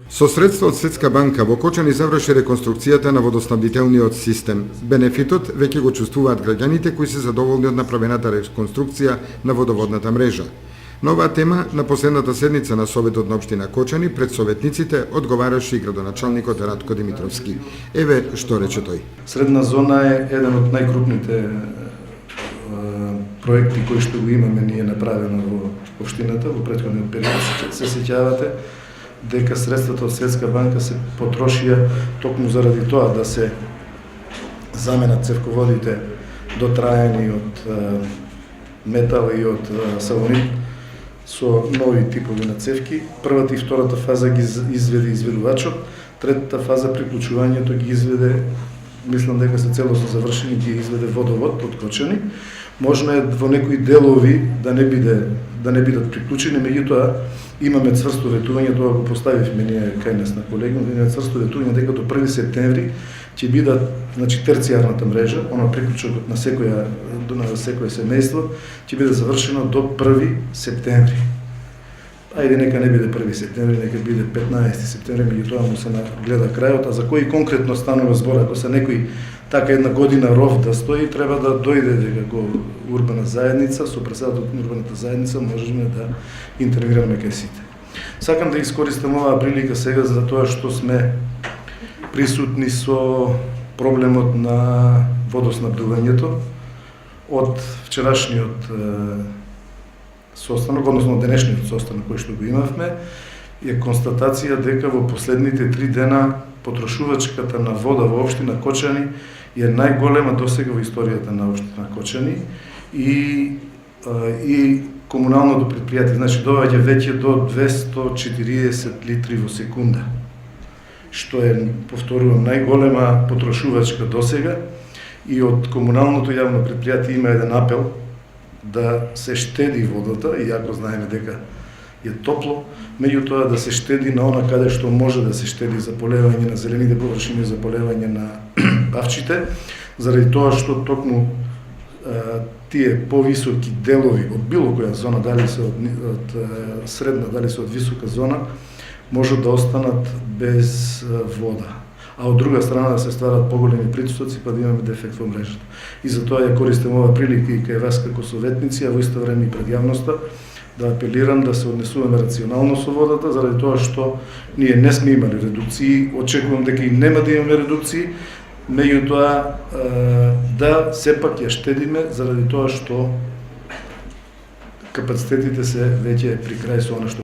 Со средства од Светска банка во Кочани заврши реконструкцијата на водоснабдителниот систем. Бенефитот веќе го чувствуваат граѓаните кои се задоволни од направената реконструкција на водоводната мрежа. На оваа тема на последната седница на Советот на општина Кочани пред советниците одговараше и градоначалникот Радко Димитровски. Еве што рече тој. Средна зона е еден од најкрупните проекти кои што го имаме ние направено во општината во претходниот период. Се сеќавате дека средствата од Светска банка се потрошија токму заради тоа да се заменат цевководите дотраени од метал и од салонит со нови типови на цевки. Првата и втората фаза ги изведе изведувачот, третата фаза приклучувањето ги изведе, мислам дека се целосно завршени, ги изведе водовод од Кочани. Можно е во некои делови да не бидат приклучени, меѓутоа имаме цврсто ветување, тоа го поставивме ние кај нас на колегиум, имаме цврсто ветување дека до 1 септември ќе бидат, значи терцијарната мрежа, она приклучокот на секое семејство ќе биде завршено до 1 септември. Ајде нека не биде 1 септември, нека биде 15 септември, меѓутоа му се гледа крајот, а за кој конкретно станува збор, ако се некој така една година ров да стои, треба да дојде дека го урбана заедница, со председателот на урбаната заедница можеме да интервенираме кај сите. Сакам да искористам оваа прилика сега за тоа што сме присутни со проблемот на водоснабдувањето од вчерашниот состанок, односно денешниот состанок кој што го имавме, е констатација дека во последните 3 дена потрошувачката на вода во општина Кочани е најголема досега во историјата на општина Кочани и комуналното предпријатие, значи доаѓа веќе до 240 литри во секунда, што е, повторувам, најголема потрошувачка досега, и од комуналното јавно предпријатие има еден апел да се штеди водата, иако знаеме дека е топло, меѓутоа да се штеди на она каде што може да се штеди за полевање на зелените површини, за полевање на павчите, заради тоа што токму тие повисоки делови од било која зона, дали се од средна, дали се од висока зона, можат да останат без вода. А од друга страна да се стварат поголеми притисоци, па да имаме дефект во мрежата. И затоа ја користам оваа прилика и кај вас како советници, а во исто време и пред јавноста, да апелирам да се однесуваме рационално со водата, заради тоа што ние не сме имали редукции, очекувам дека и нема да имаме редукции, меѓутоа да сепак ја штедиме, заради тоа што капацитетите се веќе при крај со она што